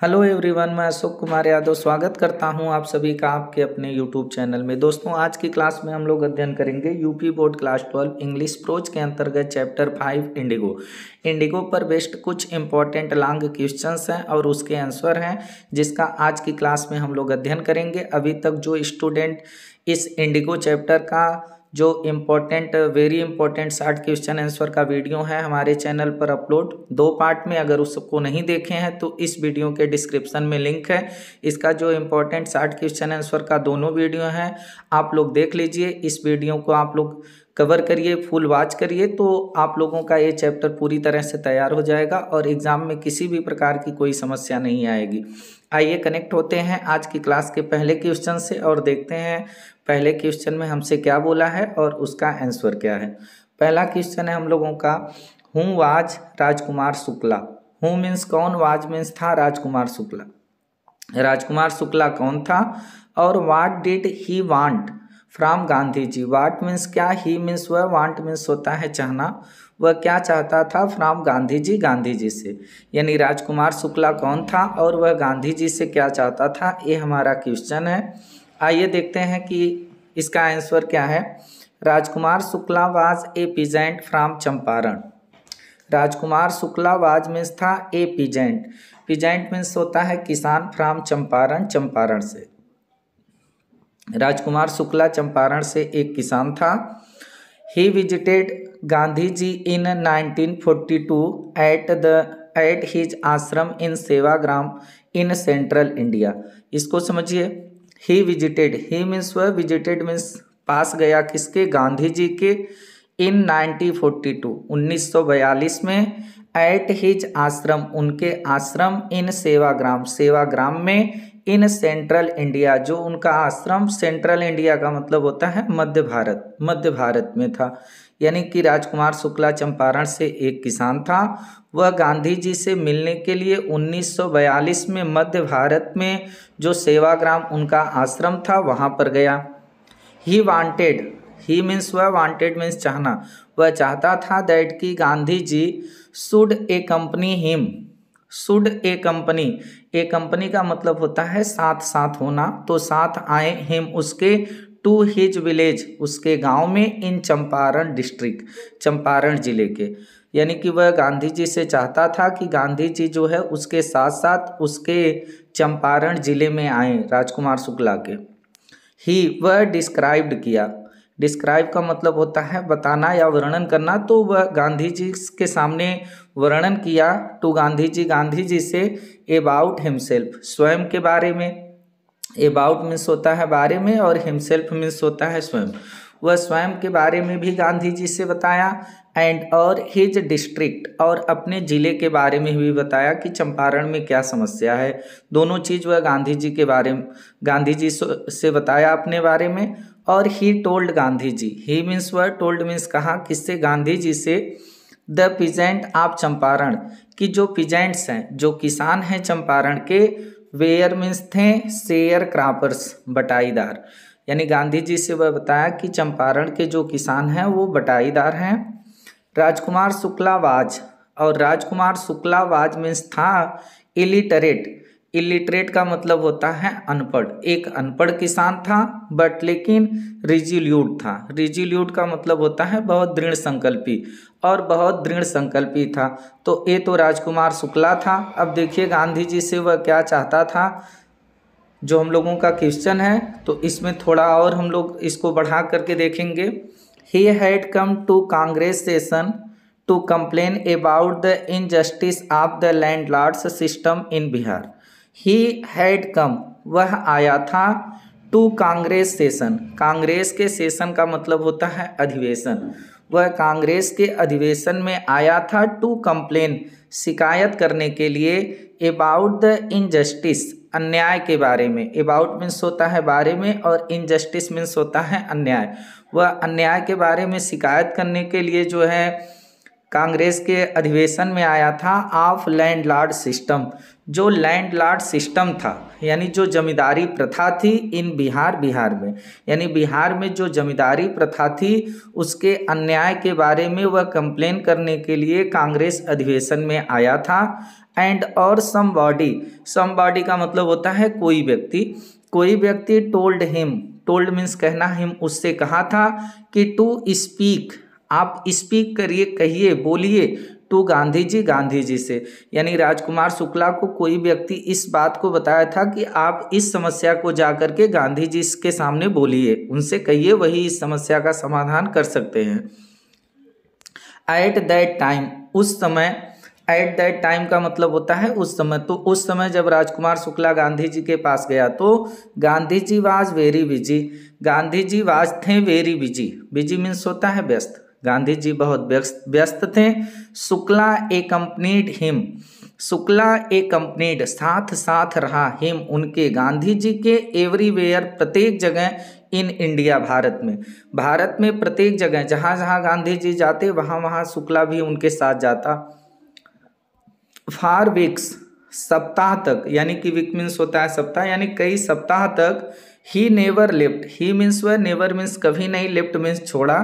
Hello everyone, मैं अशोक कुमार यादव स्वागत करता हूं आप सभी का आपके अपने यूट्यूब चैनल में। दोस्तों, आज की क्लास में हम लोग अध्ययन करेंगे UP board class 12 English pros के अंतर्गत चैप्टर 5 इंडिगो। इंडिगो पर बेस्ड कुछ इंपॉर्टेंट लॉन्ग क्वेश्चंस हैं और उसके आंसर हैं, जिसका आज की क्लास में हम लोग अध्ययन करेंगे। अभी तक जो स्टूडेंट इस इंडिगो चैप्टर का जो important very important 60 question answer का वीडियो है हमारे चैनल पर अपलोड 2 पार्ट में, अगर उसको नहीं देखे हैं तो इस वीडियो के डिस्क्रिप्शन में लिंक है। इसका जो इम्पोर्टेंट 60 क्वेश्चन आंसर का दोनों वीडियो हैं, आप लोग देख लीजिए। इस वीडियो को आप लोग कवर करिए, फुल वॉच करिए, तो आप लोगों का ये चैप्टर पूरी तरह से तैयार हो जाएगा और एग्जाम में किसी भी प्रकार की कोई समस्या नहीं आएगी। आइए कनेक्ट होते हैं आज की क्लास के पहले क्वेश्चन से और देखते हैं पहले क्वेश्चन में हमसे क्या बोला है और उसका आंसर क्या है। पहला क्वेश्चन है हम लोगों का, who was Rajkumar Shukla. Who means कौन, वाज मीन्स था, राजकुमार शुक्ला। राजकुमार शुक्ला कौन था और what did he want from Gandhi ji. What means क्या, ही मीन्स वह, वांट मीन्स होता है चाहना। वह क्या चाहता था फ्रॉम गांधी जी, गांधी जी से। यानी राजकुमार शुक्ला कौन था और वह गांधी जी से क्या चाहता था, ये हमारा क्वेश्चन है। आइए देखते हैं कि इसका आंसर क्या है। Rajkumar Shukla was a peasant from Champaran. Rajkumar Shukla was means था ए पीजेंट। पीजेंट मीन्स होता है किसान, फ्रॉम चंपारण, चंपारण से। राजकुमार शुक्ला चंपारण से एक किसान था। He visited Gandhi ji in 1942 at his ashram in Sevagram in central India. इसको समझिए। ही विजिटेड, ही मीन्स वह, विजिटेड मीन्स पास गया, किसके, गांधी जी के। इन 1942 में, एट हिज आश्रम, उनके आश्रम, इन सेवाग्राम, सेवाग्राम में, इन सेंट्रल इंडिया, जो उनका आश्रम सेंट्रल इंडिया का मतलब होता है मध्य भारत, मध्य भारत में था। यानी कि राजकुमार शुक्ला चंपारण से एक किसान था। वह गांधी जी से मिलने के लिए 1942 में मध्य भारत में जो सेवाग्राम उनका आश्रम था वहाँ पर गया। ही वांटेड, ही मीन्स वह, वांटेड मीन्स चाहना। वह चाहता था दैट कि Gandhi ji should accompany him, should accompany, accompany का मतलब होता है साथ साथ होना, तो साथ आए हिम उसके, टू हिज विलेज, उसके गांव में, इन चंपारण डिस्ट्रिक्ट, चंपारण जिले के। यानी कि वह गांधी जी से चाहता था कि गांधी जी जो है उसके साथ साथ उसके चंपारण जिले में आए, राजकुमार शुक्ला के। ही, वह डिस्क्राइब्ड किया। डिस्क्राइब का मतलब होता है बताना या वर्णन करना, तो वह गांधी जी के सामने वर्णन किया, टू गांधी जी, गांधी जी से, अबाउट हिमसेल्फ, स्वयं के बारे में। अबाउट मीन्स होता है बारे में और हिमसेल्फ मीन्स होता है स्वयं। वह स्वयं के बारे में भी गांधी जी से बताया, एंड और हिज डिस्ट्रिक्ट, और अपने ज़िले के बारे में भी बताया कि चंपारण में क्या समस्या है। दोनों चीज़ वह गांधी जी के बारे में, गांधी जी से बताया अपने बारे में। और he told Gandhi ji, he means वह, टोल्ड मीन्स कहा, किससे, गांधी जी से, द पीजेंट ऑफ चंपारण, कि जो पीजेंट्स हैं, जो किसान हैं चंपारण के, वेयर मीन्स थे, शेयर क्रॉपर्स, बटाईदार। यानी गांधी जी से वह बताया कि चंपारण के जो किसान हैं वो बटाईदार हैं। राजकुमार शुक्ला वाज, और राजकुमार शुक्ला वाज मीन्स था इलिटरेट। इलिटरेट का मतलब होता है अनपढ़, एक अनपढ़ किसान था, बट लेकिन रिजोल्यूट था। रिजोल्यूट का मतलब होता है बहुत दृढ़ संकल्पी, और बहुत दृढ़ संकल्पी था। तो ये तो राजकुमार शुक्ला था। अब देखिए गांधी जी से वह क्या चाहता था, जो हम लोगों का क्वेश्चन है, तो इसमें थोड़ा और हम लोग इसको बढ़ा करके देखेंगे। He had come to Congress session to complain about the injustice of the landlords system in Bihar. He had come, वह आया था, टू कांग्रेस सेशन, कांग्रेस के सेशन का मतलब होता है अधिवेशन। वह कांग्रेस के अधिवेशन में आया था, टू कंप्लेन, शिकायत करने के लिए, अबाउट द इनजस्टिस, अन्याय के बारे में। अबाउट मीन्स होता है बारे में और इनजस्टिस मीन्स होता है अन्याय। वह अन्याय के बारे में शिकायत करने के लिए जो है कांग्रेस के अधिवेशन में आया था, ऑफ लैंडलॉर्ड सिस्टम, जो लैंडलॉर्ड सिस्टम था, यानी जो जमींदारी प्रथा थी, इन बिहार, बिहार में, यानी बिहार में जो जमींदारी प्रथा थी उसके अन्याय के बारे में वह कंप्लेन करने के लिए कांग्रेस अधिवेशन में आया था। एंड और समबॉडी का मतलब होता है कोई व्यक्ति टोल्ड हिम, टोल्ड मीन्स कहना, हिम उससे कहा था कि टू स्पीक, आप स्पीक करिए, कहिए, बोलिए, टू गांधी जी से, यानी राजकुमार शुक्ला को कोई व्यक्ति इस बात को बताया था कि आप इस समस्या को जाकर के गांधी जी के सामने बोलिए, उनसे कहिए, वही इस समस्या का समाधान कर सकते हैं। एट दैट टाइम, उस समय, एट दैट टाइम का मतलब होता है उस समय, तो उस समय जब राजकुमार शुक्ला गांधी जी के पास गया तो Gandhi ji was very busy, Gandhi ji was थे वेरी बिजी, बिजी मीन्स होता है व्यस्त, गांधी जी बहुत व्यस्त थे। Shukla accompanied him, Shukla accompanied साथ रहा, हिम उनके, गांधी जी के, एवरीवेयर प्रत्येक जगह, इन इंडिया भारत में प्रत्येक जगह, जहाँ जहाँ गांधी जी जाते वहाँ वहाँ शुक्ला भी उनके साथ जाता। फॉर वीक्स, सप्ताह तक, यानी कि वीक मीन्स होता है सप्ताह, यानी कई सप्ताह तक, he never left, he means वह, नेवर मीन्स कभी नहीं, लेफ्ट मीन्स छोड़ा,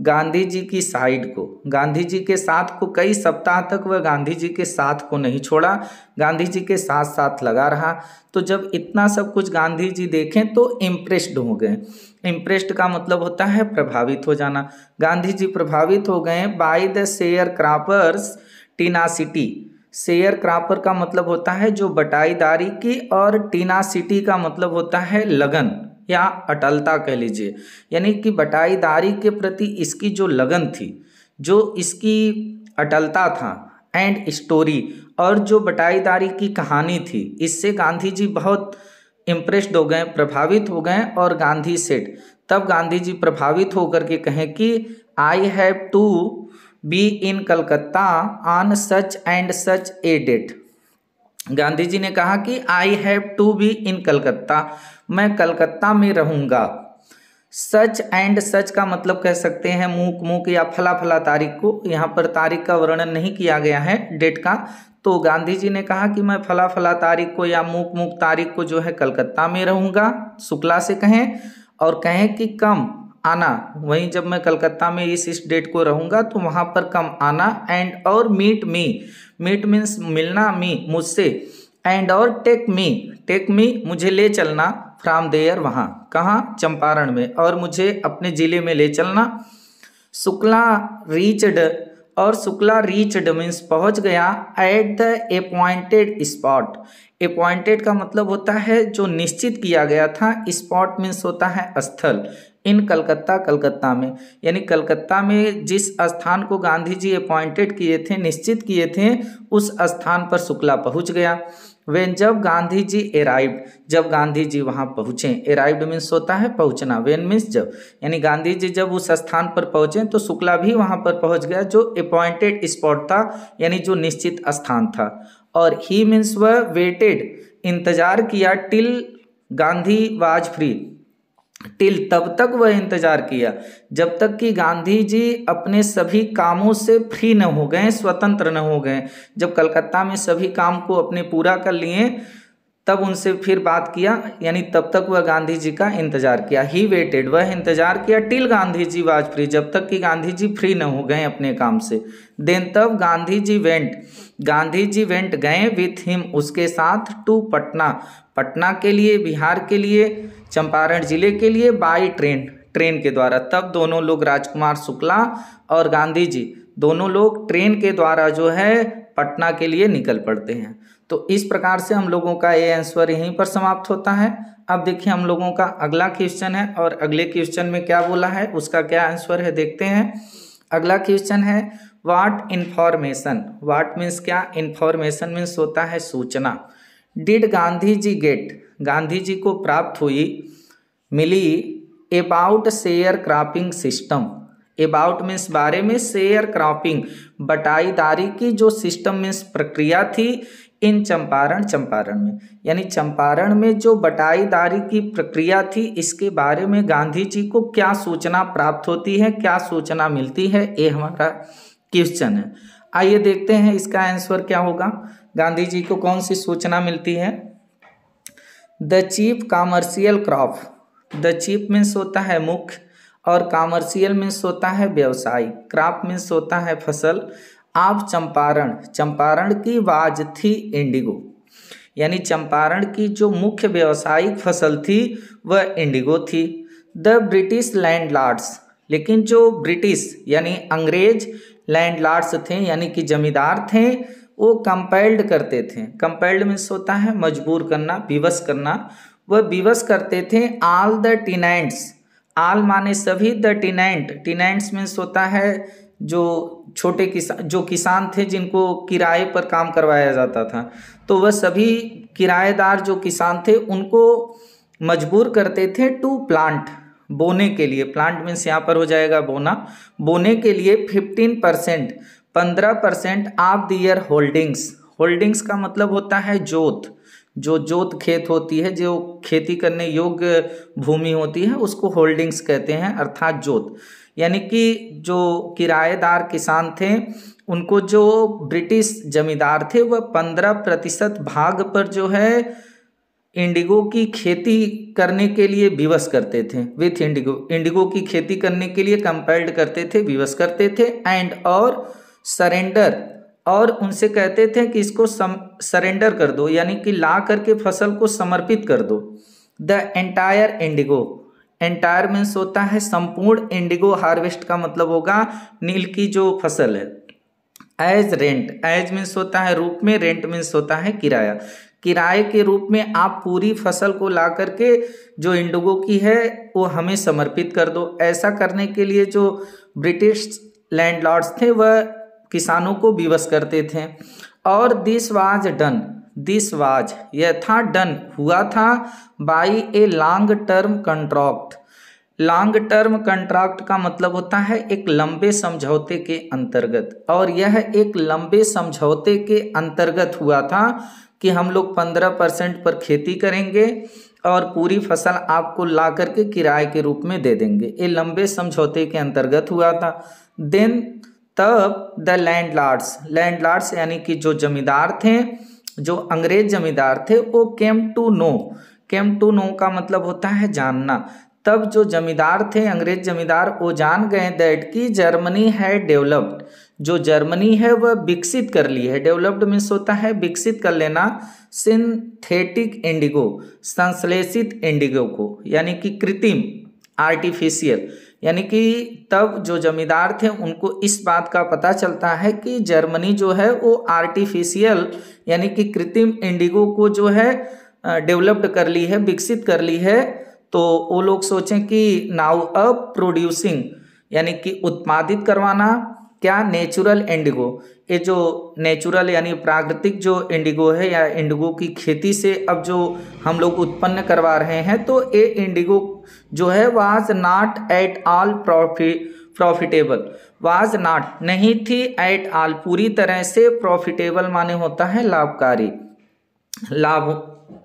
गांधी जी की साइड को, गांधी जी के साथ को, कई सप्ताह तक वह गांधी जी के साथ को नहीं छोड़ा, गांधी जी के साथ साथ लगा रहा। तो जब इतना सब कुछ गांधी जी देखें तो इम्प्रेस्ड हो गए, इम्प्रेस्ड का मतलब होता है प्रभावित हो जाना, गांधी जी प्रभावित हो गए by the sharecroppers tenacity, sharecropper का मतलब होता है जो बटाईदारी की, और टीनासिटी का मतलब होता है लगन या अटलता कह लीजिए, यानी कि बटाईदारी के प्रति इसकी जो लगन थी, जो इसकी अटलता था, एंड स्टोरी, और जो बटाईदारी की कहानी थी, इससे गांधी जी बहुत इम्प्रेस्ड हो गए, प्रभावित हो गए। और गांधी सेड, तब गांधी जी प्रभावित होकर के कहें कि I have to be in Calcutta on such and such a date, Gandhi ji ने कहा कि I have to be in Calcutta, मैं कलकत्ता में रहूँगा। सच एंड सच का मतलब कह सकते हैं मूक या फला फला तारीख को, यहाँ पर तारीख का वर्णन नहीं किया गया है, डेट का, तो गांधी जी ने कहा कि मैं फला फला तारीख को या मूक तारीख को जो है कलकत्ता में रहूँगा, शुक्ला से कहें, और कहें कि कम आना, वहीं जब मैं कलकत्ता में इस डेट को रहूँगा तो वहाँ पर कम आना, एंड और मीट मीन्स मिलना, मुझसे, एंड और टेक मी मुझे ले चलना, फ्रॉम देयर वहाँ, कहाँ, चंपारण में, और मुझे अपने ज़िले में ले चलना। शुक्ला रीच्ड, और शुक्ला रीच्ड मीन्स पहुँच गया, at the appointed spot, appointed का मतलब होता है जो निश्चित किया गया था, स्पॉट मीन्स होता है स्थल, इन कलकत्ता में, यानी कलकत्ता में जिस स्थान को गांधी जी अपॉइंटेड किए थे, निश्चित किए थे, उस स्थान पर शुक्ला पहुंच गया। वेन, जब गांधी जी अराइव्ड, जब गांधी जी वहां पहुंचे, अराइव्ड मीन्स होता है पहुंचना, वेन मीन्स जब, यानी गांधी जी जब उस स्थान पर पहुंचे तो शुक्ला भी वहां पर पहुंच गया जो अपॉइंटेड स्पॉट था, यानी जो निश्चित स्थान था। और ही मीन्स वह वेटेड, इंतजार किया, till Gandhi was free, till तब तक वह इंतजार किया जब तक कि गांधी जी अपने सभी कामों से फ्री न हो गए, स्वतंत्र न हो गए। जब कलकत्ता में सभी काम को अपने पूरा कर लिए तब उनसे फिर बात किया, यानी तब तक वह गांधी जी का इंतजार किया। ही वेटेड, वह इंतजार किया, till Gandhi ji was free, जब तक कि गांधी जी फ्री न हो गए अपने काम से। देन तब गांधी जी वेंट गए विथ हिम, उसके साथ, टू पटना के लिए, बिहार के लिए, चंपारण जिले के लिए, बाई ट्रेन के द्वारा। तब दोनों लोग, राजकुमार शुक्ला और गांधी जी, दोनों लोग ट्रेन के द्वारा जो है पटना के लिए निकल पड़ते हैं। तो इस प्रकार से हम लोगों का ये आंसर यहीं पर समाप्त होता है। अब देखिए हम लोगों का अगला क्वेश्चन है, और अगले क्वेश्चन में क्या बोला है उसका क्या आंसर है देखते हैं। अगला क्वेश्चन है व्हाट इन्फॉर्मेशन, व्हाट मीन्स क्या, इन्फॉर्मेशन मीन्स होता है सूचना। डिड गांधी जी गेट, गांधी जी को प्राप्त हुई, मिली, about sharecropping system, about means बारे में, शेयर क्रॉपिंग बटाईदारी की जो सिस्टम मीन्स प्रक्रिया थी, इन चंपारण में, यानी चंपारण में जो बटाईदारी की प्रक्रिया थी इसके बारे में गांधी जी को क्या सूचना प्राप्त होती है, क्या सूचना मिलती है, ये हमारा क्वेश्चन है। आइए देखते हैं इसका आंसर क्या होगा। गांधी जी को कौन सी सूचना मिलती है। The chief commercial crop, the chief means होता है मुख्य, और कॉमर्शियल मीन्स होता है व्यवसाय, क्रॉप मीन्स होता है फसल, आप चंपारण, चंपारण की वाज थी इंडिगो, यानी चंपारण की जो मुख्य व्यावसायिक फसल थी वह इंडिगो थी। द ब्रिटिश लैंडलॉर्ड्स, लेकिन जो ब्रिटिश यानी अंग्रेज लैंडलॉर्ड्स थे यानी कि जमींदार थे, वो कंपेल्ड करते थे। कंपेल्ड मीन्स होता है मजबूर करना, विवश करना। वह विवश करते थे ऑल द टेनेंट्स, आल माने सभी, द टेनेंट्स मीन्स होता है जो छोटे किसान, जो किसान थे जिनको किराए पर काम करवाया जाता था, तो वह सभी किराएदार जो किसान थे उनको मजबूर करते थे टू प्लांट, बोने के लिए। प्लांट मीन्स यहाँ पर हो जाएगा बोना, बोने के लिए 15%, 15% ऑफ दियर होल्डिंग्स। होल्डिंग्स का मतलब होता है जोत, जो जोत खेत होती है, जो खेती करने योग्य भूमि होती है उसको होल्डिंग्स कहते हैं, अर्थात जोत। यानी कि जो किराएदार किसान थे उनको जो ब्रिटिश जमींदार थे वह 15% भाग पर जो है इंडिगो की खेती करने के लिए विवश करते थे। विथ इंडिगो, इंडिगो की खेती करने के लिए कंपेल्ड करते थे, विवश करते थे। एंड और सरेंडर, और उनसे कहते थे कि इसको सरेंडर कर दो, यानी कि ला करके फसल को समर्पित कर दो। The entire Indigo, entire means होता है संपूर्ण, इंडिगो हार्वेस्ट का मतलब होगा नील की जो फसल है। एज रेंट, एज मीन्स होता है रूप में, रेंट मीन्स होता है किराया, किराए के रूप में आप पूरी फसल को ला करके जो इंडिगो की है वो हमें समर्पित कर दो। ऐसा करने के लिए जो ब्रिटिश लैंडलॉर्ड्स थे वह किसानों को विवश करते थे। और this was done, this was यह था, डन हुआ था, by a long term contract. Long term contract का मतलब होता है एक लंबे समझौते के अंतर्गत, और यह एक लंबे समझौते के अंतर्गत हुआ था कि हम लोग 15% पर खेती करेंगे और पूरी फसल आपको ला करके किराए के रूप में दे देंगे। ये लंबे समझौते के अंतर्गत हुआ था। देन तब द लैंडलॉर्ड्स, लैंडलॉर्ड्स यानी कि जो जमींदार थे, जो अंग्रेज जमींदार थे, वो came to know, came to know का मतलब होता है जानना। तब जो जमींदार थे, अंग्रेज जमींदार, वो जान गए दैट कि जर्मनी है डेवलप्ड, जो जर्मनी है वह विकसित कर ली है। डेवलप्ड मीन्स होता है विकसित कर लेना। सिंथेटिक इंडिगो, संश्लेषित इंडिगो को, यानी कि कृत्रिम, आर्टिफिशियल, यानी कि तब जो जमींदार थे उनको इस बात का पता चलता है कि जर्मनी जो है वो आर्टिफिशियल यानी कि कृत्रिम इंडिगो को जो है डेवलप्ड कर ली है, विकसित कर ली है। तो वो लोग सोचें कि नाउ अब प्रोड्यूसिंग यानी कि उत्पादित करवाना क्या, नेचुरल इंडिगो, ये जो नेचुरल यानी प्राकृतिक जो इंडिगो है या इंडिगो की खेती से अब जो हम लोग उत्पन्न करवा रहे हैं, तो ये इंडिगो जो है was not at all profitable, was not नहीं थी, एट ऑल पूरी तरह से, प्रॉफिटेबल माने होता है लाभकारी,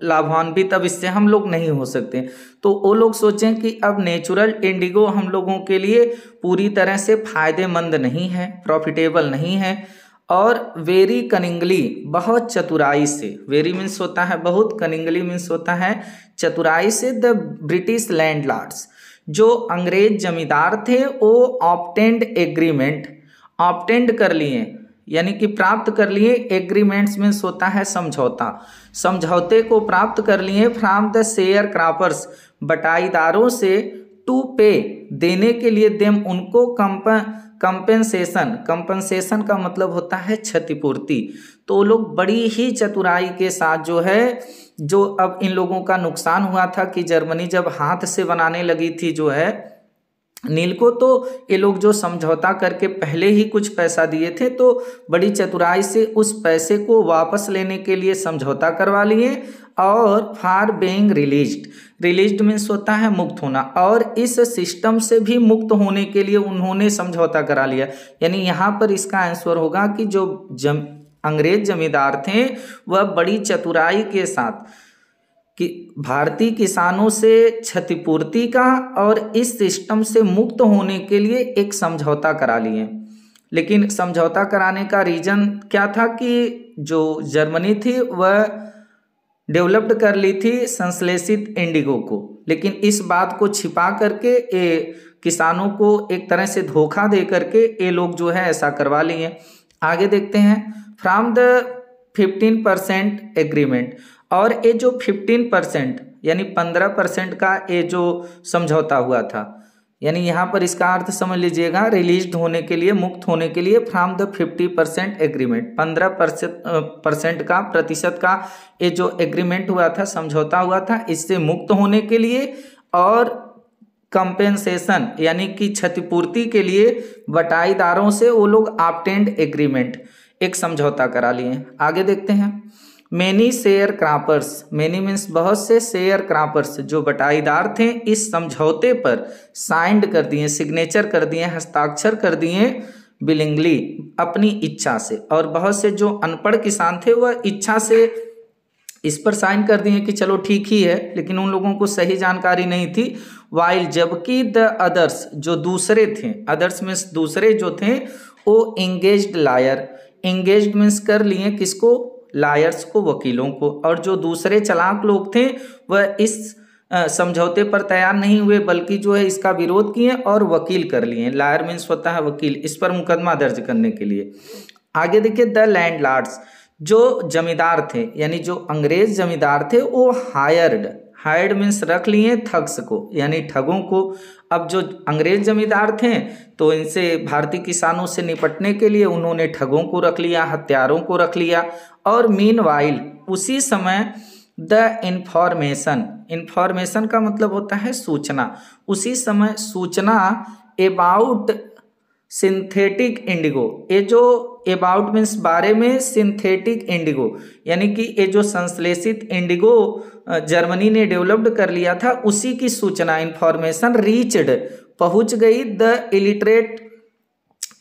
लाभान्वित अब इससे हम लोग नहीं हो सकते। तो वो लोग सोचें कि अब नेचुरल इंडिगो हम लोगों के लिए पूरी तरह से फायदेमंद नहीं है, प्रॉफिटेबल नहीं है। और वेरी कनिंगली, बहुत चतुराई से, वेरी मीन्स होता है बहुत, कनिंगली मीन्स होता है चतुराई से, द ब्रिटिश लैंडलॉर्ड्स, जो अंग्रेज जमींदार थे, वो ऑब्टेंड एग्रीमेंट, ऑब्टेंड कर लिए यानी कि प्राप्त कर लिए, एग्रीमेंट्स मीन्स होता है समझौता, समझौते को प्राप्त कर लिए, फ्रॉम द शेयर क्रॉपर्स, बटाईदारों से, टू पे देने के लिए, देम उनको, कंपेंसेशन, कंपेंसेशन का मतलब होता है क्षतिपूर्ति। तो वो लोग बड़ी ही चतुराई के साथ जो है, जो अब इन लोगों का नुकसान हुआ था कि जर्मनी जब हाथ से बनाने लगी थी जो है नील को, तो ये लोग जो समझौता करके पहले ही कुछ पैसा दिए थे, तो बड़ी चतुराई से उस पैसे को वापस लेने के लिए समझौता करवा लिए। और for being released, released means होता है मुक्त होना, और इस सिस्टम से भी मुक्त होने के लिए उन्होंने समझौता करा लिया। यानी यहाँ पर इसका आंसर होगा कि जो अंग्रेज जमींदार थे वह बड़ी चतुराई के साथ कि भारतीय किसानों से क्षतिपूर्ति का और इस सिस्टम से मुक्त होने के लिए एक समझौता करा लिए। लेकिन समझौता कराने का रीजन क्या था कि जो जर्मनी थी वह डेवलप्ड कर ली थी संश्लेषित इंडिगो को, लेकिन इस बात को छिपा करके ये किसानों को एक तरह से धोखा दे करके ये लोग जो है ऐसा करवा लिए। आगे देखते हैं, फ्रॉम द 15% एग्रीमेंट, और ये जो 15% यानी 15% का ये जो समझौता हुआ था, यानी यहाँ पर इसका अर्थ समझ लीजिएगा, रिलीज होने के लिए, मुक्त होने के लिए, फ्रॉम द 50% एग्रीमेंट, 15% का, प्रतिशत का ये जो एग्रीमेंट हुआ था, समझौता हुआ था, इससे मुक्त होने के लिए और कंपेंसेशन यानी कि क्षतिपूर्ति के लिए बटाईदारों से वो लोग ऑब्टेंड एग्रीमेंट, एक समझौता करा लिए। आगे देखते हैं, many share croppers, many means बहुत से, शेयर क्रॉपर्स जो बटाईदार थे इस समझौते पर साइंड कर दिए, सिग्नेचर कर दिए, हस्ताक्षर कर दिए, विलिंगली अपनी इच्छा से, और बहुत से जो अनपढ़ किसान थे वह इच्छा से इस पर साइन कर दिए कि चलो ठीक ही है, लेकिन उन लोगों को सही जानकारी नहीं थी। वाइल, जबकि द अदर्स जो दूसरे थे, अदर्स मीन्स दूसरे जो थे, वो इंगेज्ड लायर, इंगेज्ड मीन्स कर लिए किसको, लायर्स को, वकीलों को, और जो दूसरे चालाक लोग थे वह इस समझौते पर तैयार नहीं हुए, बल्कि जो है इसका विरोध किए और वकील कर लिए। लायर मीन्स होता है वकील, इस पर मुकदमा दर्ज करने के लिए। आगे देखिए, द लैंडलॉर्ड्स जो जमींदार थे, यानी जो अंग्रेज जमींदार थे, वो हायर्ड मीन्स रख लिए ठग्स को, यानी ठगों को। अब जो अंग्रेज जमींदार थे तो इनसे भारतीय किसानों से निपटने के लिए उन्होंने ठगों को रख लिया, हत्यारों को रख लिया। और मीनवाइल, उसी समय द इंफॉर्मेशन का मतलब होता है सूचना, उसी समय सूचना अबाउट सिंथेटिक इंडिगो, ये जो अबाउट मीन्स बारे में, सिंथेटिक इंडिगो यानी कि ये जो संश्लेषित इंडिगो जर्मनी ने डेवलप्ड कर लिया था, उसी की सूचना, इंफॉर्मेशन रीच्ड, पहुंच गई द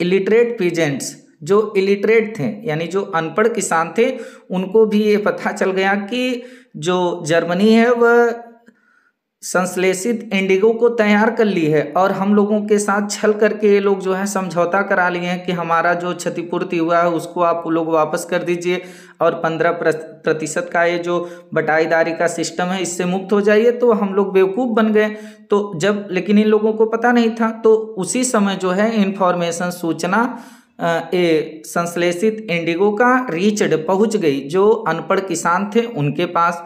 इलिटरेट पीजेंट्स, जो इलिटरेट थे यानी जो अनपढ़ किसान थे, उनको भी ये पता चल गया कि जो जर्मनी है वह संश्लेषित इंडिगो को तैयार कर ली है, और हम लोगों के साथ छल करके ये लोग जो है समझौता करा लिए हैं कि हमारा जो क्षतिपूर्ति हुआ है उसको आप लोग वापस कर दीजिए, और 15% का ये जो बटाईदारी का सिस्टम है इससे मुक्त हो जाइए। तो हम लोग बेवकूफ़ बन गए। तो जब, लेकिन इन लोगों को पता नहीं था, तो उसी समय जो है इंफॉर्मेशन, सूचना ये संश्लेषित इंडिगो का रीच्ड, पहुंच गई जो अनपढ़ किसान थे उनके पास।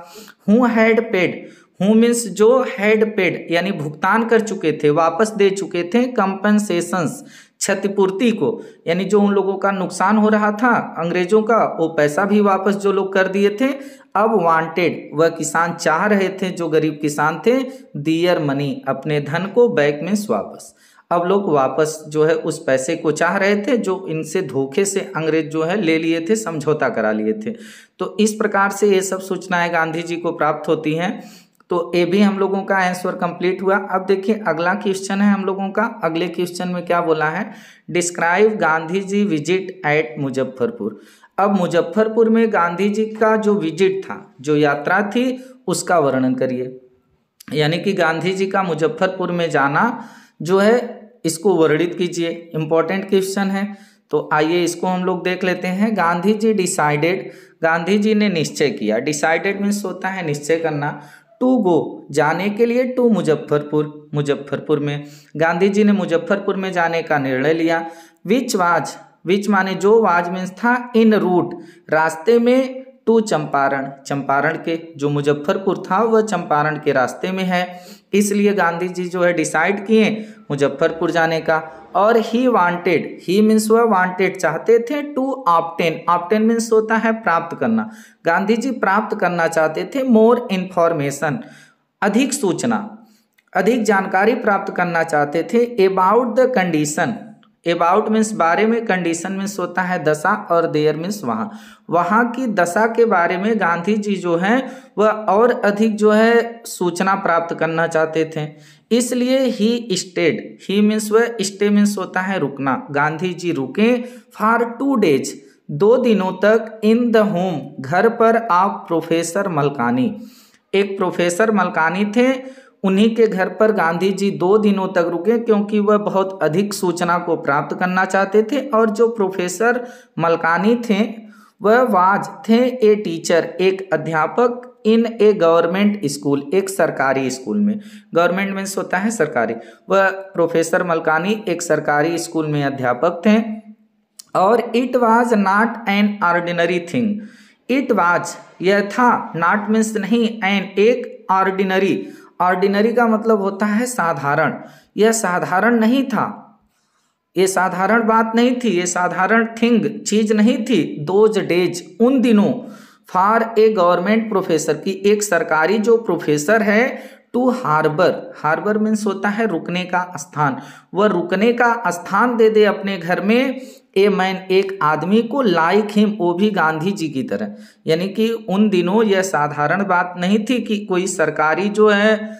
Who had paid, who means जो हैड पेड यानी भुगतान कर चुके थे, वापस दे चुके थे, कंपनसेशंस क्षतिपूर्ति को, यानी जो उन लोगों का नुकसान हो रहा था अंग्रेजों का, वो पैसा भी वापस जो लोग कर दिए थे। अब वांटेड, वह किसान चाह रहे थे, जो गरीब किसान थे, दियर मनी, अपने धन को, बैक मीन्स वापस। अब लोग वापस जो है उस पैसे को चाह रहे थे जो इनसे धोखे से अंग्रेज जो है ले लिए थे, समझौता करा लिए थे। तो इस प्रकार से ये सब सूचनाएं गांधी जी को प्राप्त होती हैं। तो ये भी हम लोगों का आंसर कंप्लीट हुआ। अब देखिए अगला क्वेश्चन है हम लोगों का। अगले क्वेश्चन में क्या बोला है, describe Gandhi ji visit at Muzaffarpur. अब मुजफ्फरपुर में गांधी जी का जो विजिट था, जो यात्रा थी, उसका वर्णन करिए। यानी कि गांधी जी का मुजफ्फरपुर में जाना जो है इसको वर्णित कीजिए। इंपॉर्टेंट क्वेश्चन है, तो आइए इसको हम लोग देख लेते हैं। गांधी जी डिसाइडेड, गांधी जी ने निश्चय किया। डिसाइडेड मीन्स होता है निश्चय करना। टू गो, जाने के लिए, टू मुजफ्फरपुर, मुजफ्फरपुर में। गांधी जी ने मुजफ्फरपुर में जाने का निर्णय लिया। विच वाज, विच माने जो, वाज मीन्स था, इन रूट, रास्ते में, टू चंपारण, चंपारण के, जो मुजफ्फरपुर था वह चंपारण के रास्ते में है, इसलिए गांधी जी जो है डिसाइड किए मुजफ्फरपुर जाने का। और ही वांटेड, ही मीन्स वह वांटेड, चाहते थे, टू ऑब्टेन, ऑब्टेन मीन्स होता है प्राप्त करना। गांधी जी प्राप्त करना चाहते थे मोर इन्फॉर्मेशन, अधिक सूचना, अधिक जानकारी प्राप्त करना चाहते थे about the condition. About means बारे में, कंडीशन मीन्स होता है दशा, और देयर मीन्स वहाँ, वहाँ की दशा के बारे में गांधी जी जो हैं वह और अधिक जो है सूचना प्राप्त करना चाहते थे। इसलिए ही स्टेड, ही मीन्स वह, स्टे मीन्स होता है रुकना। गांधी जी रुके फॉर 2 days, 2 दिनों तक, इन द होम, घर पर, ऑफ प्रोफेसर मलकानी, एक प्रोफेसर मलकानी थे, उन्हीं के घर पर गांधी जी 2 दिनों तक रुके, क्योंकि वह बहुत अधिक सूचना को प्राप्त करना चाहते थे। और जो प्रोफेसर मलकानी थे वह वाज थे ए टीचर, एक अध्यापक, इन ए गवर्नमेंट स्कूल, एक सरकारी स्कूल में। गवर्नमेंट मीन्स होता है सरकारी। वह प्रोफेसर मलकानी एक सरकारी स्कूल में अध्यापक थे। और it was not an ordinary thing, it was यह था, नॉट मीन्स नहीं, एन एक, ऑर्डिनरी, ऑर्डिनरी का मतलब होता है साधारण, यह साधारण नहीं था, ये साधारण बात नहीं थी, ये साधारण थिंग चीज नहीं थी, दोज डेज उन दिनों, फॉर ए गवर्नमेंट प्रोफेसर की एक सरकारी जो प्रोफेसर है, टू हार्बर, हार्बर मीन्स होता है रुकने का स्थान, वह रुकने का स्थान दे दे अपने घर में, ए मैन एक आदमी को, लाइक हिम वो भी गांधी जी की तरह, यानी कि उन दिनों यह साधारण बात नहीं थी कि कोई सरकारी जो है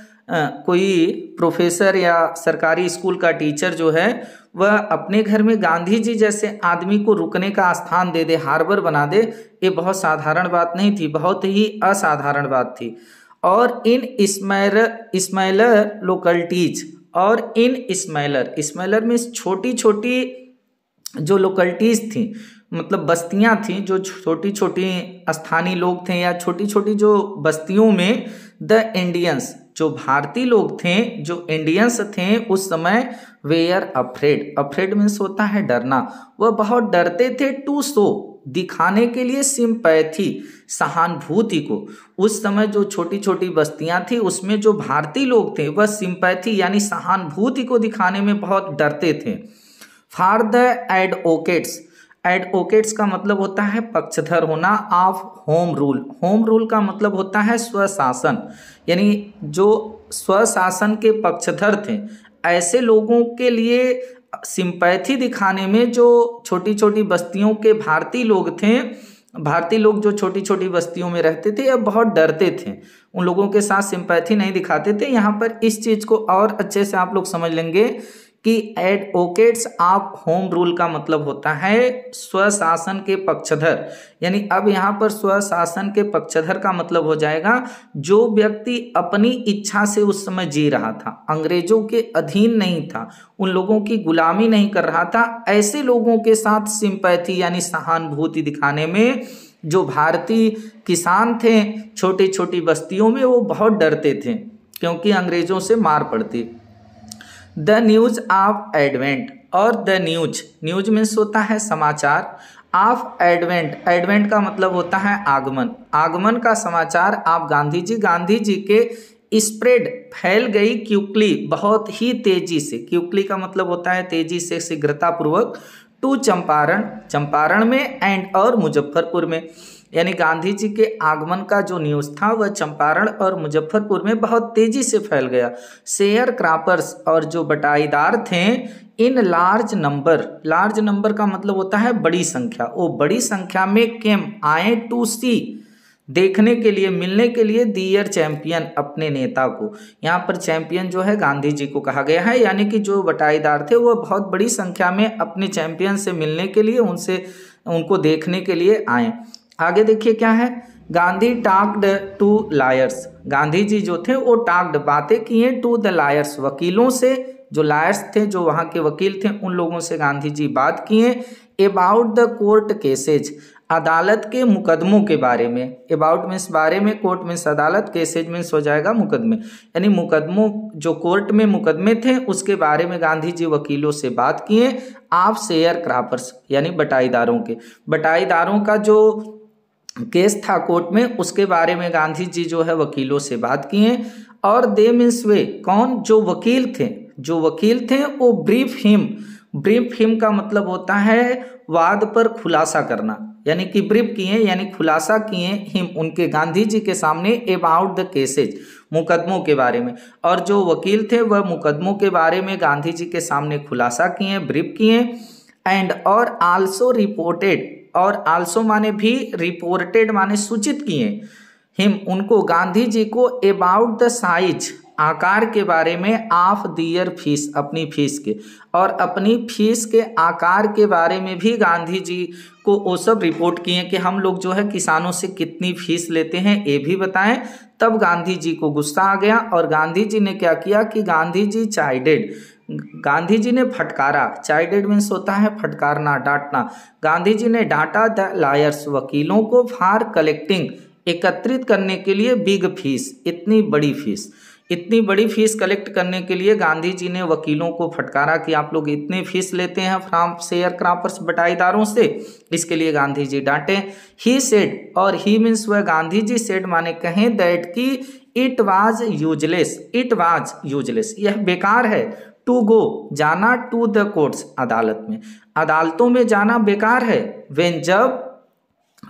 कोई प्रोफेसर या सरकारी स्कूल का टीचर जो है वह अपने घर में गांधी जी जैसे आदमी को रुकने का स्थान दे दे, हार्बर बना दे, ये बहुत साधारण बात नहीं थी, बहुत ही असाधारण बात थी। और इन स्मॉलर लोकलिटीज, और इन स्मॉलर, स्मॉलर में छोटी छोटी जो लोकलिटीज थी, मतलब बस्तियां थी, जो छोटी छोटी स्थानीय लोग थे या छोटी छोटी जो बस्तियों में, द इंडियंस जो भारतीय लोग थे, जो इंडियंस थे उस समय, वेयर अफ्रेड, अफ्रेड मीन्स होता है डरना, वह बहुत डरते थे, टू शो दिखाने के लिए, सिंपैथी सहानुभूति को, उस समय जो छोटी छोटी बस्तियां थी उसमें जो भारतीय लोग थे वह सिंपैथी यानी सहानुभूति को दिखाने में बहुत डरते थे। फॉर द एडवोकेट्स, एडवोकेट्स का मतलब होता है पक्षधर होना, of home rule, home rule का मतलब होता है स्वशासन, यानी जो स्वशासन के पक्षधर थे, ऐसे लोगों के लिए सिंपैथी दिखाने में जो छोटी छोटी बस्तियों के भारतीय लोग थे, भारतीय लोग जो छोटी छोटी बस्तियों में रहते थे, अब बहुत डरते थे, उन लोगों के साथ सिंपैथी नहीं दिखाते थे। यहाँ पर इस चीज़ को और अच्छे से आप लोग समझ लेंगे कि एडवोकेट्स ऑफ होम रूल का मतलब होता है स्वशासन के पक्षधर, यानी अब यहाँ पर स्वशासन के पक्षधर का मतलब हो जाएगा जो व्यक्ति अपनी इच्छा से उस समय जी रहा था, अंग्रेजों के अधीन नहीं था, उन लोगों की गुलामी नहीं कर रहा था, ऐसे लोगों के साथ सिंपैथी यानी सहानुभूति दिखाने में जो भारतीय किसान थे छोटी छोटी बस्तियों में, वो बहुत डरते थे क्योंकि अंग्रेजों से मार पड़ती। द न्यूज ऑफ एडवेंट, और द न्यूज, न्यूज मीन्स होता है समाचार, ऑफ एडवेंट, एडवेंट का मतलब होता है आगमन, आगमन का समाचार आप गांधी जी के स्प्रेड फैल गई क्विकली बहुत ही तेजी से, क्विकली का मतलब होता है तेजी से, शीघ्रता पूर्वक, टू चंपारण, चंपारण में, एंड और मुजफ्फरपुर में, यानी गांधी जी के आगमन का जो न्यूज़ था वह चंपारण और मुजफ्फरपुर में बहुत तेजी से फैल गया। शेयर क्रॉपर्स, और जो बटाईदार थे, in large number, large number का मतलब होता है बड़ी संख्या, वो बड़ी संख्या में केम आए, टू सी देखने के लिए, मिलने के लिए, दियर चैंपियन अपने नेता को, यहाँ पर चैंपियन जो है गांधी जी को कहा गया है, यानी कि जो बटाईदार थे वह बहुत बड़ी संख्या में अपने चैंपियन से मिलने के लिए, उनसे उनको देखने के लिए आए। आगे देखिए क्या है, Gandhi talked to lawyers, Gandhi ji जो थे वो टॉक्ड बातें किए, टू द लायर्स वकीलों से, जो लायर्स थे जो वहाँ के वकील थे उन लोगों से गांधी जी बात किए, अबाउट द कोर्ट केसेज, अदालत के मुकदमों के बारे में, अबाउट मीन्स बारे में, कोर्ट मीन्स अदालत, केसेज मीन्स हो जाएगा मुकदमे, यानी मुकदमों जो कोर्ट में मुकदमे थे उसके बारे में गांधी जी वकीलों से बात किए, आप शेयर क्रॉपर्स यानी बटाईदारों के, बटाईदारों का जो केस था कोर्ट में उसके बारे में गांधी जी जो है वकीलों से बात किए, और दे मीन्स वे, कौन, जो वकील थे, जो वकील थे वो ब्रीफ हिम, ब्रीफ हिम का मतलब होता है वाद पर खुलासा करना, यानी कि ब्रीफ किए यानी खुलासा किए, हिम उनके गांधी जी के सामने, अबाउट द केसेज मुकदमों के बारे में, और जो वकील थे वह मुकदमों के बारे में गांधी जी के सामने खुलासा किए, ब्रीफ किए, एंड और आल्सो रिपोर्टेड, और आल्सो माने भी, रिपोर्टेड माने सूचित किए, हिम उनको गांधी जी को, अबाउट द साइज आकार के बारे में, ऑफ दियर फीस अपनी फीस के, और अपनी फीस के आकार के बारे में भी गांधी जी को वो सब रिपोर्ट किए कि हम लोग जो है किसानों से कितनी फीस लेते हैं ये भी बताएं। तब गांधी जी को गुस्सा आ गया और गांधी जी ने क्या किया कि गांधी जी चाइडेड, गांधी जी ने फटकारा, चाइडेड मीन्स होता है फटकारना, डांटना, गांधी जी ने डांटा द लायर्स वकीलों को, फॉर कलेक्टिंग एकत्रित करने के लिए, बिग फीस इतनी बड़ी फीस, इतनी बड़ी फीस कलेक्ट करने के लिए गांधी जी ने वकीलों को फटकारा कि आप लोग इतनी फीस लेते हैं फ्रॉम शेयर क्रॉपर्स, बटाईदारों से। इसके लिए गांधी जी डांटे। ही सेड, और ही मीन्स वह, गांधी जी सेड माने कहें, दैट की it was useless, it was useless, यह बेकार है, टू गो जाना, टू द कोर्ट्स, अदालत में, अदालतों में जाना बेकार है। व्हेन, जब,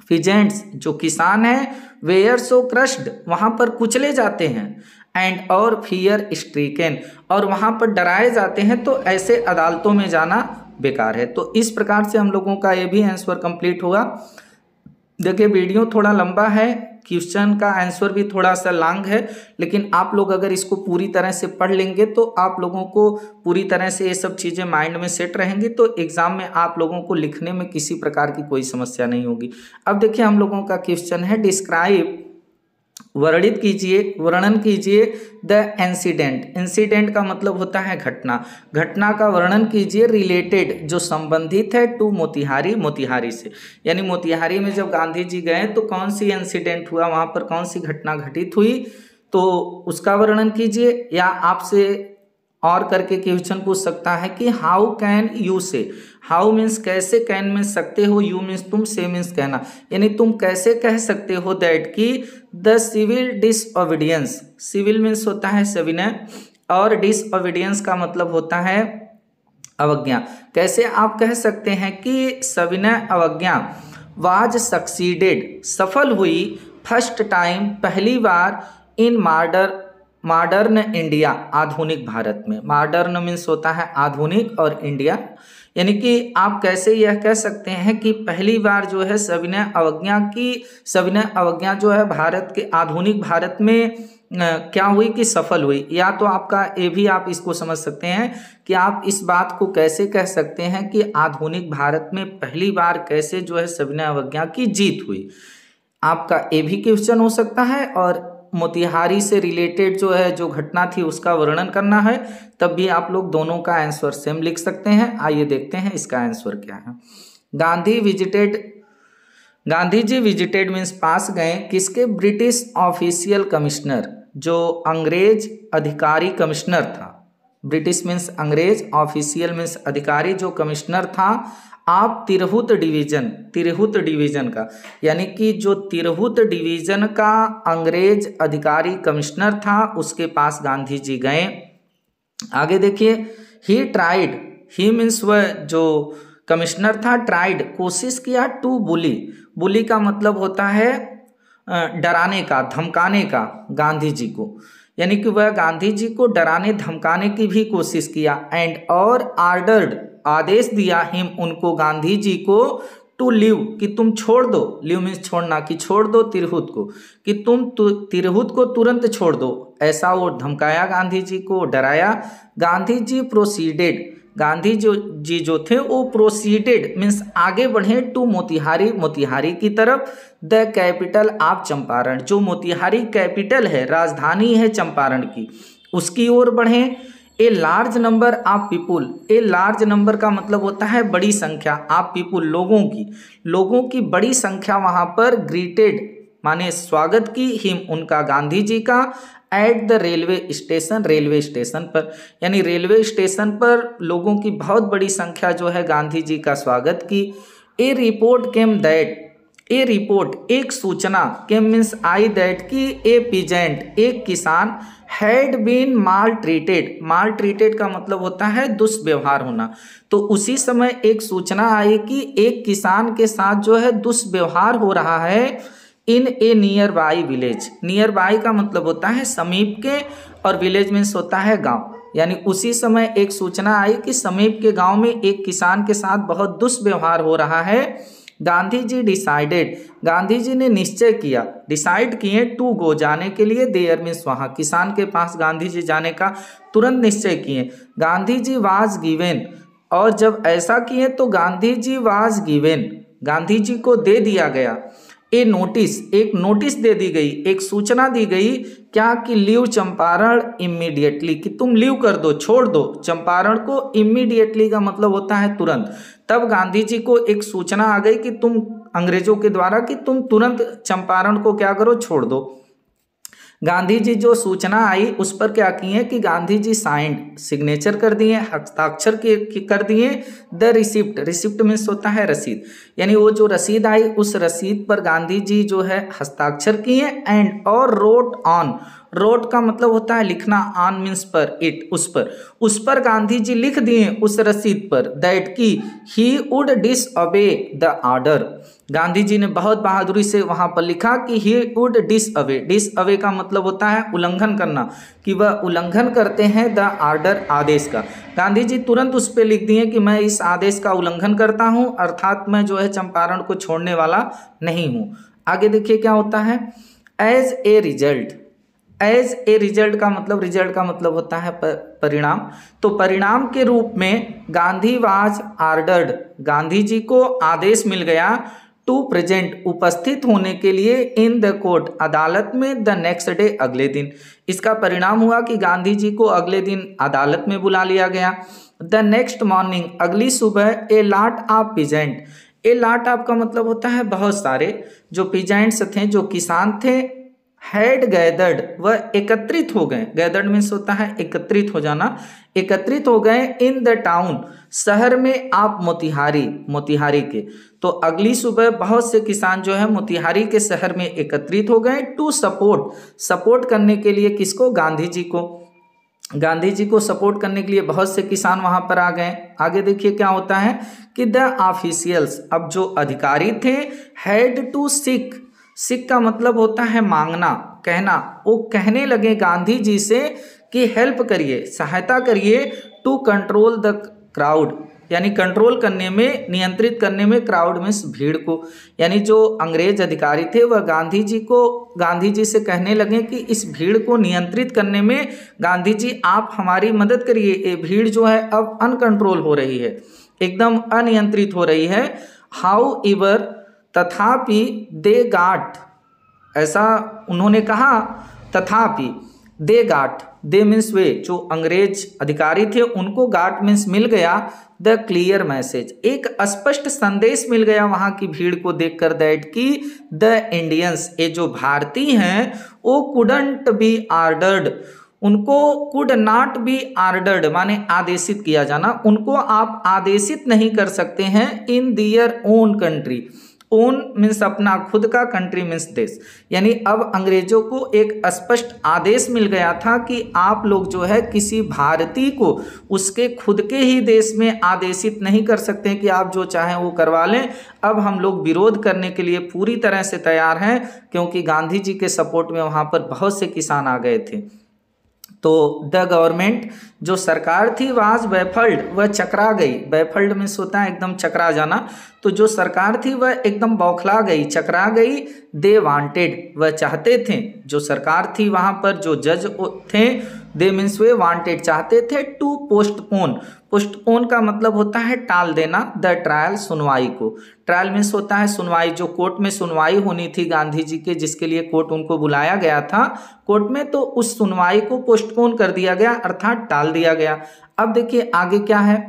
फिजेंट्स जो किसान हैं, वेयर सो क्रश्ड वहां पर कुचले जाते हैं, एंड और फियर स्ट्रीकन और वहां पर डराए जाते हैं, तो ऐसे अदालतों में जाना बेकार है। तो इस प्रकार से हम लोगों का ये भी आंसर कंप्लीट हुआ। देखिए वीडियो थोड़ा लंबा है, क्वेश्चन का आंसर भी थोड़ा सा लॉन्ग है, लेकिन आप लोग अगर इसको पूरी तरह से पढ़ लेंगे तो आप लोगों को पूरी तरह से ये सब चीज़ें माइंड में सेट रहेंगी, तो एग्जाम में आप लोगों को लिखने में किसी प्रकार की कोई समस्या नहीं होगी। अब देखिए हम लोगों का क्वेश्चन है, डिस्क्राइब, वर्णित कीजिए, वर्णन कीजिए द इंसिडेंट, इंसिडेंट का मतलब होता है घटना, घटना का वर्णन कीजिए, रिलेटेड जो संबंधित है, टू मोतिहारी, मोतिहारी से, यानी मोतिहारी में जब गांधी जी गए तो कौन सी इंसिडेंट हुआ, वहां पर कौन सी घटना घटित हुई, तो उसका वर्णन कीजिए। या आपसे और करके क्वेश्चन पूछ सकता है कि हाउ कैन यू से, हाउ मीन्स कैसे, कैन मीन्स सकते हो, यू मीन्स तुम, से मीन्स कहना, यानी तुम कैसे कह सकते हो दैट की the civil disobedience, civil means होता है सविनय, और डिसओबीडियंस का मतलब होता है अवज्ञा, कैसे आप कह सकते हैं कि सविनय अवज्ञा वाज सक्सीडेड, सफल हुई, फर्स्ट टाइम, पहली बार, इन मॉडर्न इंडिया, आधुनिक भारत में, मॉडर्न मीन्स होता है आधुनिक, और इंडिया, यानी कि आप कैसे यह कह सकते हैं कि पहली बार जो है सविनय अवज्ञा जो है भारत के, आधुनिक भारत में क्या हुई कि सफल हुई। या तो आपका ये भी आप इसको समझ सकते हैं कि आप इस बात को कैसे कह सकते हैं कि आधुनिक भारत में पहली बार कैसे जो है सविनय अवज्ञा की जीत हुई, आपका ये भी क्वेश्चन हो सकता है। और मोतिहारी से रिलेटेड जो है जो घटना थी उसका वर्णन करना है, तब भी आप लोग दोनों का आंसर सेम लिख सकते हैं। आइए देखते हैं इसका आंसर क्या है। गांधी जी विजिटेड मीन्स पास गए, किसके, ब्रिटिश ऑफिशियल कमिश्नर, जो अंग्रेज अधिकारी कमिश्नर था, ब्रिटिश मीन्स अंग्रेज, ऑफिशियल मीन्स अधिकारी, जो कमिश्नर था आप तिरहुत डिवीजन का, यानी कि जो तिरहुत डिवीजन का अंग्रेज अधिकारी कमिश्नर था उसके पास गांधी जी गए। आगे देखिए, ही ट्राइड, ही मीन्स वह जो कमिश्नर था, ट्राइड कोशिश किया, टू बुली का मतलब होता है डराने का, धमकाने का, गांधी जी को, यानी कि वह गांधी जी को डराने धमकाने की भी कोशिश किया, एंड और आर्डर्ड आदेश दिया, हिम उनको, गांधी जी को, टू लीव कि तुम छोड़ दो, लीव मीन्स छोड़ना, कि छोड़ दो तिरहुत को, कि तुम तिरहुत को तुरंत छोड़ दो, ऐसा वो धमकाया गांधी जी को, डराया। गांधी जी प्रोसीडेड, गांधी जी जो थे वो प्रोसीडेड मीन्स आगे बढ़े, टू मोतिहारी की तरफ, द कैपिटल ऑफ चंपारण, जो मोतिहारी कैपिटल है, राजधानी है चंपारण की, उसकी ओर बढ़े। A large number of people, a large number का मतलब होता है बड़ी संख्या, ऑफ पीपुल लोगों की बड़ी संख्या वहां पर, ग्रीटेड माने स्वागत की, हिम उनका, गांधी जी का, एट द रेलवे स्टेशन पर, यानी रेलवे स्टेशन पर लोगों की बहुत बड़ी संख्या जो है गांधी जी का स्वागत की। A report came that, a report एक सूचना, केम मीन्स आई, दैट की ए पीजेंट एक किसान, हैड बीन माल ट्रीटेड का मतलब होता है दुष्व्यवहार होना, तो उसी समय एक सूचना आई कि एक किसान के साथ जो है दुष्व्यवहार हो रहा है, in a nearby village, nearby का मतलब होता है समीप के, और विलेज मीन्स होता है गांव, यानी उसी समय एक सूचना आई कि समीप के गांव में एक किसान के साथ बहुत दुष्व्यवहार हो रहा है। गांधी जी डिसाइडेड, गांधी जी ने निश्चय किया, डिसाइड किए, टू गो जाने के लिए, देयर मीन्स वहाँ, किसान के पास गांधी जी जाने का तुरंत निश्चय किए। गांधी जी वाज गिवेन, और जब ऐसा किए तो गांधी जी वाज गिवेन, गांधी जी को दे दिया गया, ए नोटिस एक नोटिस दे दी गई, एक सूचना दी गई, क्या कि लीव चंपारण इमीडिएटली, कि तुम लीव कर दो, छोड़ दो चंपारण को, इमीडिएटली का मतलब होता है तुरंत। तब गांधी जी को एक सूचना आ गई कि तुम अंग्रेजों के द्वारा कि तुम तुरंत चंपारण को क्या करो, छोड़ दो। गांधी जी जो सूचना आई उस पर क्या किए कि गांधी जी साइंड सिग्नेचर कर दिए, हस्ताक्षर कर दिए। द रिसिप्ट, रिसिप्ट मीन्स होता है रसीद, यानी वो जो रसीद आई उस रसीद पर गांधी जी जो है हस्ताक्षर किए। एंड और रोट ऑन, रोट का मतलब होता है लिखना, ऑन मीन्स पर, इट उस पर गांधी जी लिख दिए उस रसीद पर दैट की he would disobey the order. Gandhi ji ने बहुत बहादुरी से वहां पर लिखा कि ही वुड डिसअबे, डिसअबे का मतलब होता है उल्लंघन करना, कि वह उल्लंघन करते हैं द ऑर्डर, आदेश का। गांधी जी तुरंत उस पर लिख दिए कि मैं इस आदेश का उल्लंघन करता हूं, अर्थात मैं जो है चंपारण को छोड़ने वाला नहीं हूं। आगे देखिए क्या होता है, as a result, as a result का मतलब, रिजल्ट का मतलब होता है परिणाम, तो परिणाम के रूप में गांधी वाज ऑर्डर्ड, गांधी जी को आदेश मिल गया टू प्रेजेंट, उपस्थित होने के लिए इन द कोर्ट, अदालत में, द नेक्स्ट डे, अगले दिन। इसका परिणाम हुआ कि गांधी जी को अगले दिन अदालत में बुला लिया गया। द नेक्स्ट मॉर्निंग, अगली सुबह, a lot of peasant, a lot of का मतलब होता है बहुत सारे, जो पीजेंट्स थे, जो किसान थे, हैड गैदर्ड, वह एकत्रित हो गए, गैदर्ड मीन्स होता है एकत्रित हो जाना, एकत्रित हो गए इन द टाउन, शहर में, आप मोतिहारी, मोतिहारी के। तो अगली सुबह बहुत से किसान जो है मोतिहारी के शहर में एकत्रित हो गए टू सपोर्ट, सपोर्ट करने के लिए किसको, गांधी जी को, गांधी जी को सपोर्ट करने के लिए बहुत से किसान वहां पर आ गए। आगे देखिए क्या होता है कि द ऑफिशियल्स, अब जो अधिकारी थे, हैड टू सीक, सीक का मतलब होता है मांगना, कहना, वो कहने लगे गांधी जी से कि हेल्प करिए, सहायता करिए, टू कंट्रोल द क्राउड, यानी कंट्रोल करने में, नियंत्रित करने में, क्राउड में भीड़ को, यानी जो अंग्रेज अधिकारी थे वह गांधी जी को, गांधी जी से कहने लगे कि इस भीड़ को नियंत्रित करने में गांधी जी आप हमारी मदद करिए, ये भीड़ जो है अब अनकंट्रोल हो रही है, एकदम अनियंत्रित हो रही है। हाउ एवर, तथापि, दे गाट, ऐसा उन्होंने कहा, तथापि, दे गाट, दे मीन्स वे, जो अंग्रेज अधिकारी थे उनको गाट मीन्स मिल गया, द क्लियर मैसेज, एक स्पष्ट संदेश मिल गया वहां की भीड़ को देखकर, दैट की द इंडियंस, ये जो भारतीय हैं, वो कुडंट बी ऑर्डर्ड, उनको कुड नॉट बी ऑर्डर्ड माने आदेशित किया जाना, उनको आप आदेशित नहीं कर सकते हैं in their own country, own means अपना, खुद का, कंट्री मीन्स देश, यानी अब अंग्रेजों को एक स्पष्ट आदेश मिल गया था कि आप लोग जो है किसी भारतीय को उसके खुद के ही देश में आदेशित नहीं कर सकते कि आप जो चाहें वो करवा लें। अब हम लोग विरोध करने के लिए पूरी तरह से तैयार हैं, क्योंकि गांधी जी के सपोर्ट में वहाँ पर बहुत से किसान आ गए थे। तो द गवर्नमेंट, जो सरकार थी, वाज बैफल्ड, वह चकरा गई, बैफल्ड मीन्स होता है एकदम चकरा जाना, तो जो सरकार थी वह एकदम बौखला गई, चकरा गई। दे वांटेड, वह चाहते थे, जो सरकार थी वहाँ पर जो जज थे, दे मीन्स वे वांटेड, चाहते थे, टू पोस्टपोन, पोस्टपोन का मतलब होता है टाल देना, द ट्रायल, सुनवाई को, ट्रायल मीन्स होता है सुनवाई, जो कोर्ट में सुनवाई होनी थी गांधी जी के, जिसके लिए कोर्ट उनको बुलाया गया था कोर्ट में, तो उस सुनवाई को पोस्टपोन कर दिया गया, अर्थात टाल दिया गया। अब देखिए आगे क्या है,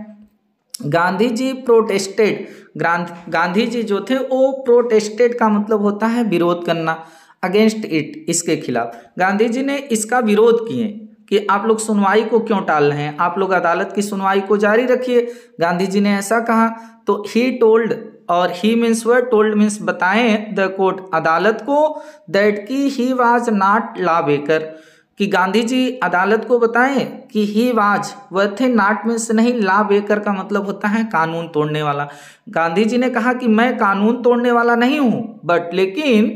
गांधी जी प्रोटेस्टेड, गांधी जी जो थे वो प्रोटेस्टेड का मतलब होता है विरोध करना, अगेंस्ट इट, इसके खिलाफ, गांधी जी ने इसका विरोध किए कि आप लोग सुनवाई को क्यों टाल रहे हैं, आप लोग अदालत की सुनवाई को जारी रखिए, गांधी जी ने ऐसा कहा। तो ही टोल्ड, और ही मीन्स वर, टोल्ड मीन्स बताएं, द कोर्ट, अदालत को, दैट की he was not law breaker, कि गांधी जी अदालत को बताएं कि ही वाज, वह थे, नॉट मीन्स नहीं, लॉ ब्रेकर का मतलब होता है कानून तोड़ने वाला। गांधी जी ने कहा कि मैं कानून तोड़ने वाला नहीं हूं, बट लेकिन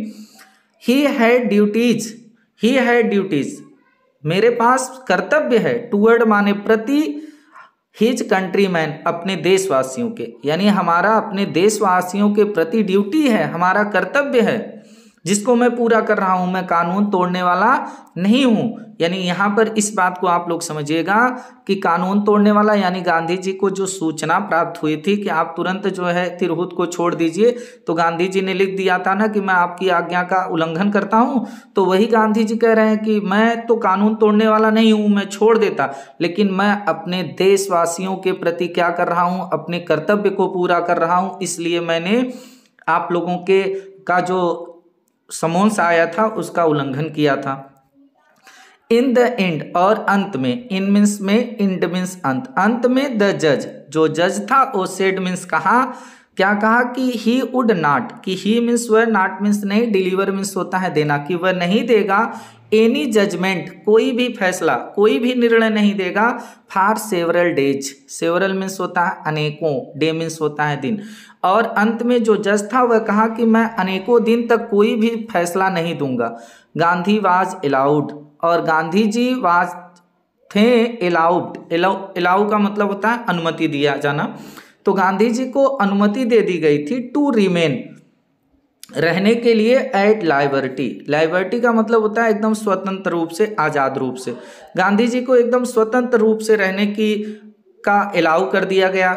he had duties, he had duties, मेरे पास कर्तव्य है, टूवर्ड माने प्रति, हिज कंट्रीमैन, अपने देशवासियों के, यानी हमारा अपने देशवासियों के प्रति ड्यूटी है, हमारा कर्तव्य है, जिसको मैं पूरा कर रहा हूं, मैं कानून तोड़ने वाला नहीं हूं। यानी यहाँ पर इस बात को आप लोग समझिएगा कि कानून तोड़ने वाला, यानी गांधी जी को जो सूचना प्राप्त हुई थी कि आप तुरंत जो है तिरहुत को छोड़ दीजिए, तो गांधी जी ने लिख दिया था ना कि मैं आपकी आज्ञा का उल्लंघन करता हूं, तो वही गांधी जी कह रहे हैं कि मैं तो कानून तोड़ने वाला नहीं हूं, मैं छोड़ देता, लेकिन मैं अपने देशवासियों के प्रति क्या कर रहा हूं, अपने कर्तव्य को पूरा कर रहा हूं, इसलिए मैंने आप लोगों के का जो समन्स आया था उसका उल्लंघन किया था। इन द एंड और अंत में, इन मीन्स में, इंड मीन्स अंत, अंत में द जज जो जज था वो सेड मीन्स कहा, क्या कहा कि ही वुड नॉट, कि ही मीन्स वह, नॉट मीन्स नहीं, डिलीवर मीन्स होता है देना, कि वह नहीं देगा एनी जजमेंट कोई भी फैसला, कोई भी निर्णय नहीं देगा for several days, several means होता है अनेकों, डे मीन्स होता है दिन, और अंत में जो जज था वह कहा कि मैं अनेकों दिन तक कोई भी फैसला नहीं दूंगा। गांधी वाज अलाउड, और गांधी जी वाज थे अलाउड, अलाउ का मतलब होता है अनुमति दिया जाना, तो गांधी जी को अनुमति दे दी गई थी टू रिमेन, रहने के लिए एट लाइबर्टी, लाइबर्टी का मतलब होता है एकदम स्वतंत्र रूप से, आज़ाद रूप से, गांधी जी को एकदम स्वतंत्र रूप से रहने की का अलाउ कर दिया गया,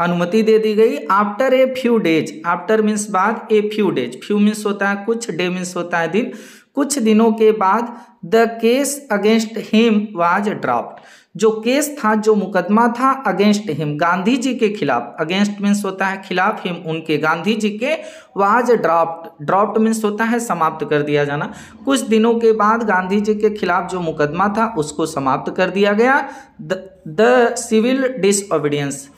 अनुमति दे दी गई। After a few days, after means बाद, a few days, few means होता है कुछ, डे मीन्स होता है दिन, कुछ दिनों के बाद the case against him was dropped, जो केस था, जो मुकदमा था अगेंस्ट हिम, गांधी जी के खिलाफ, अगेंस्ट मीन्स होता है खिलाफ, हिम उनके, गांधी जी के, वाज ड्रॉप्ड, ड्रॉप्ड मीन्स होता है समाप्त कर दिया जाना, कुछ दिनों के बाद गांधी जी के खिलाफ जो मुकदमा था उसको समाप्त कर दिया गया। द सिविल डिसओबीडियंस,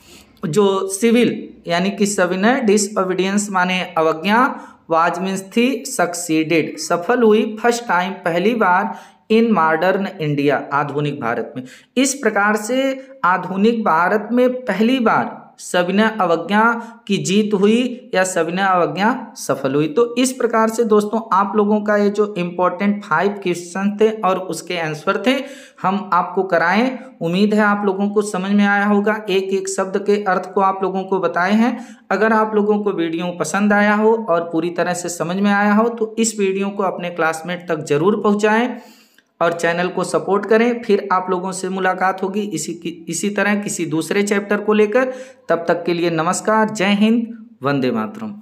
जो सिविल यानी कि सविनय, डिसओबीडियंस माने अवज्ञा, वाज मीन्स थी, सक्सीडेड सफल हुई, फर्स्ट टाइम पहली बार, इन मॉडर्न इंडिया आधुनिक भारत में, इस प्रकार से आधुनिक भारत में पहली बार सविनय अवज्ञा की जीत हुई या सविनय अवज्ञा सफल हुई। तो इस प्रकार से दोस्तों आप लोगों का ये जो इम्पोर्टेंट 5 क्वेश्चन थे और उसके आंसर थे हम आपको कराएं, उम्मीद है आप लोगों को समझ में आया होगा, एक एक शब्द के अर्थ को आप लोगों को बताए हैं। अगर आप लोगों को वीडियो पसंद आया हो और पूरी तरह से समझ में आया हो तो इस वीडियो को अपने क्लासमेट तक जरूर पहुँचाएँ और चैनल को सपोर्ट करें। फिर आप लोगों से मुलाकात होगी इसी तरह किसी दूसरे चैप्टर को लेकर। तब तक के लिए नमस्कार, जय हिंद, वंदे मातरम।